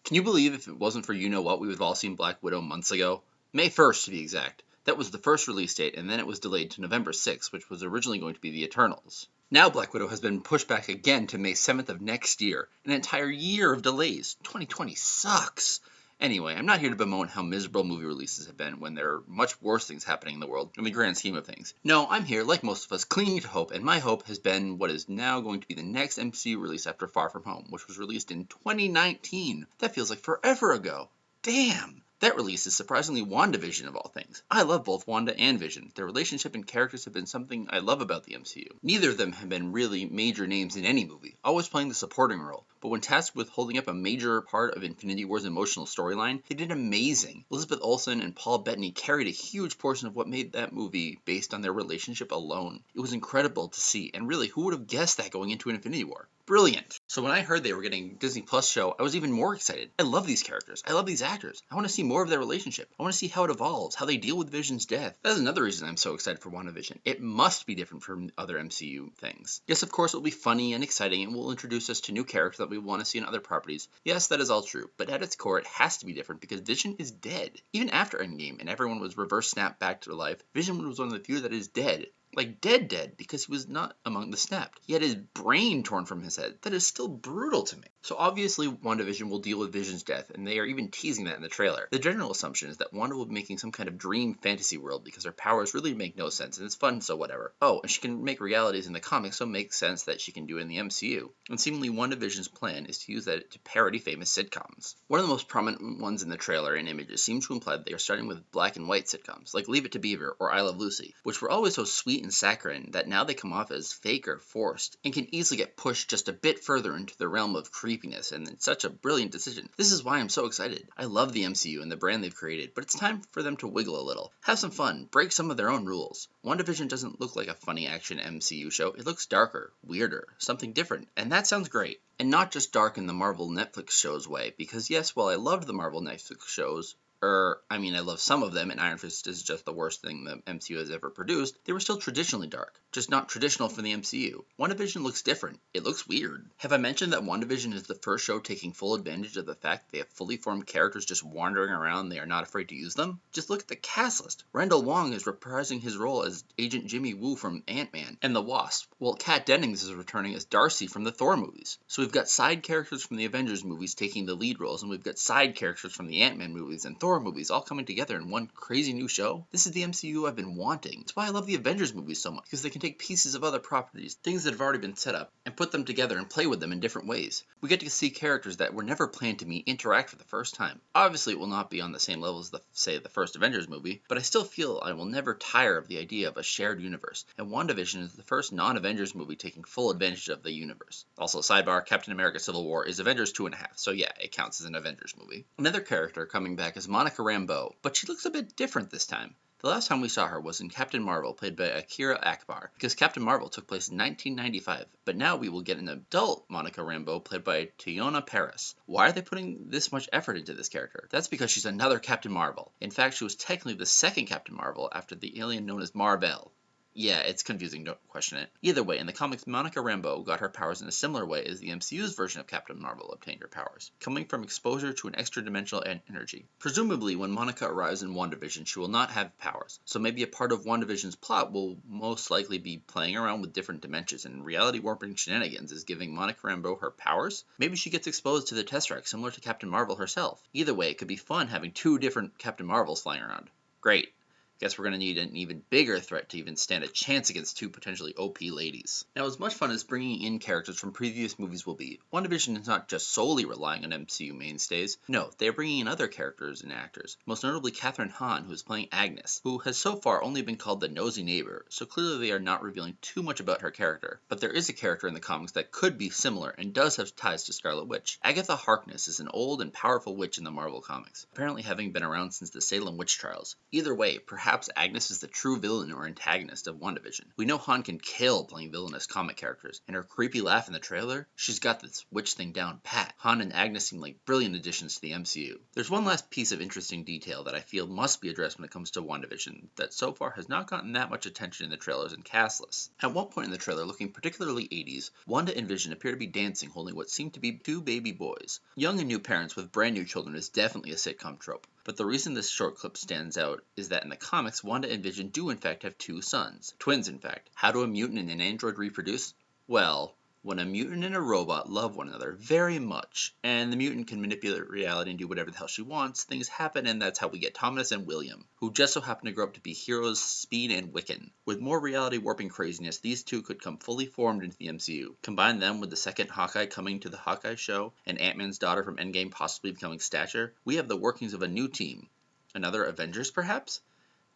Can you believe if it wasn't for you know what, we would have all seen Black Widow months ago? May 1st to be exact. That was the first release date, and then it was delayed to November 6th, which was originally going to be the Eternals. Now Black Widow has been pushed back again to May 7th of next year. An entire year of delays. 2020 sucks. Anyway, I'm not here to bemoan how miserable movie releases have been when there are much worse things happening in the world in the grand scheme of things. No, I'm here, like most of us, clinging to hope, and my hope has been what is now going to be the next MCU release after Far From Home, which was released in 2019. That feels like forever ago. Damn! That release is surprisingly WandaVision of all things. I love both Wanda and Vision. Their relationship and characters have been something I love about the MCU. Neither of them have been really major names in any movie, always playing the supporting role. But when tasked with holding up a major part of Infinity War's emotional storyline, they did amazing. Elizabeth Olsen and Paul Bettany carried a huge portion of what made that movie based on their relationship alone. It was incredible to see, and really, who would have guessed that going into Infinity War? Brilliant. So when I heard they were getting a Disney Plus show, I was even more excited. I love these characters. I love these actors. I want to see more of their relationship. I want to see how it evolves, how they deal with Vision's death. That is another reason I'm so excited for WandaVision. It must be different from other MCU things. Yes, of course, it will be funny and exciting and will introduce us to new characters that we want to see in other properties. Yes, that is all true, but at its core, it has to be different because Vision is dead. Even after Endgame and everyone was reverse snapped back to life, Vision was one of the few that is dead. Like dead, because he was not among the snapped. He had his brain torn from his head. That is still brutal to me. So obviously WandaVision will deal with Vision's death, and they are even teasing that in the trailer. The general assumption is that Wanda will be making some kind of dream fantasy world because her powers really make no sense, and it's fun, so whatever. Oh, and she can make realities in the comics, so it makes sense that she can do it in the MCU. And seemingly WandaVision's plan is to use that to parody famous sitcoms. One of the most prominent ones in the trailer and images seems to imply that they are starting with black and white sitcoms, like Leave It to Beaver or I Love Lucy, which were always so sweet and saccharine that now they come off as fake or forced, and can easily get pushed just a bit further into the realm of creepiness, and it's such a brilliant decision. This is why I'm so excited. I love the MCU and the brand they've created, but it's time for them to wiggle a little. Have some fun, break some of their own rules. WandaVision doesn't look like a funny action MCU show, it looks darker, weirder, something different, and that sounds great. And not just dark in the Marvel Netflix shows way, because yes, while I loved the Marvel Netflix shows, I love some of them, and Iron Fist is just the worst thing the MCU has ever produced, they were still traditionally dark. Just not traditional for the MCU. WandaVision looks different. It looks weird. Have I mentioned that WandaVision is the first show taking full advantage of the fact that they have fully formed characters just wandering around and they are not afraid to use them? Just look at the cast list. Randall Wong is reprising his role as Agent Jimmy Woo from Ant-Man and the Wasp, while Kat Dennings is returning as Darcy from the Thor movies. So we've got side characters from the Avengers movies taking the lead roles, and we've got side characters from the Ant-Man movies and Thor movies all coming together in one crazy new show. This is the MCU I've been wanting. It's why I love the Avengers movies so much, because they can take pieces of other properties, things that have already been set up, and put them together and play with them in different ways. We get to see characters that were never planned to meet interact for the first time. Obviously it will not be on the same level as the first Avengers movie, but I still feel I will never tire of the idea of a shared universe, and WandaVision is the first non-Avengers movie taking full advantage of the universe. Also, sidebar, Captain America Civil War is Avengers 2.5, so yeah, it counts as an Avengers movie. Another character coming back is Monica Rambeau, but she looks a bit different this time. The last time we saw her was in Captain Marvel, played by Akira Akbar, because Captain Marvel took place in 1995, but now we will get an adult Monica Rambeau played by Teyonah Parris. Why are they putting this much effort into this character? That's because she's another Captain Marvel. In fact, she was technically the second Captain Marvel after the alien known as Mar-Vell. Yeah, it's confusing, don't question it. Either way, in the comics, Monica Rambeau got her powers in a similar way as the MCU's version of Captain Marvel obtained her powers, coming from exposure to an extra-dimensional energy. Presumably, when Monica arrives in WandaVision, she will not have powers, so maybe a part of WandaVision's plot will most likely be playing around with different dimensions, and reality warping shenanigans is giving Monica Rambeau her powers? Maybe she gets exposed to the Tesseract, similar to Captain Marvel herself. Either way, it could be fun having two different Captain Marvels flying around. Great. Guess we're going to need an even bigger threat to even stand a chance against two potentially OP ladies. Now, as much fun as bringing in characters from previous movies will be, WandaVision is not just solely relying on MCU mainstays. No, they are bringing in other characters and actors, most notably Kathryn Hahn, who is playing Agnes, who has so far only been called the nosy neighbor, so clearly they are not revealing too much about her character. But there is a character in the comics that could be similar and does have ties to Scarlet Witch. Agatha Harkness is an old and powerful witch in the Marvel comics, apparently having been around since the Salem witch trials. Either way, perhaps perhaps Agnes is the true villain or antagonist of WandaVision. We know Han can kill playing villainous comic characters, and her creepy laugh in the trailer, she's got this witch thing down pat. Han and Agnes seem like brilliant additions to the MCU. There's one last piece of interesting detail that I feel must be addressed when it comes to WandaVision that so far has not gotten that much attention in the trailers and cast lists. At one point in the trailer, looking particularly 80s, Wanda and Vision appear to be dancing holding what seem to be two baby boys. Young and new parents with brand new children is definitely a sitcom trope. But the reason this short clip stands out is that in the comics, Wanda and Vision do in fact have two sons. Twins, in fact. How do a mutant and an android reproduce? Well, when a mutant and a robot love one another very much, and the mutant can manipulate reality and do whatever the hell she wants, things happen, and that's how we get Thomas and William, who just so happen to grow up to be heroes Speed and Wiccan. With more reality warping craziness, these two could come fully formed into the MCU. Combine them with the second Hawkeye coming to the Hawkeye show, and Ant-Man's daughter from Endgame possibly becoming Stature, we have the workings of a new team. Another Avengers, perhaps?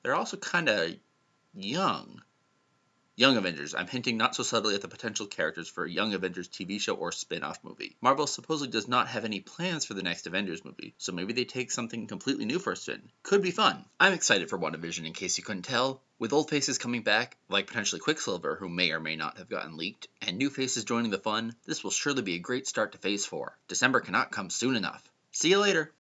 They're also kinda young. Young Avengers. I'm hinting not so subtly at the potential characters for a Young Avengers TV show or spin-off movie. Marvel supposedly does not have any plans for the next Avengers movie, so maybe they take something completely new for a spin. Could be fun. I'm excited for WandaVision in case you couldn't tell. With old faces coming back, like potentially Quicksilver, who may or may not have gotten leaked, and new faces joining the fun, this will surely be a great start to Phase 4. December cannot come soon enough. See you later!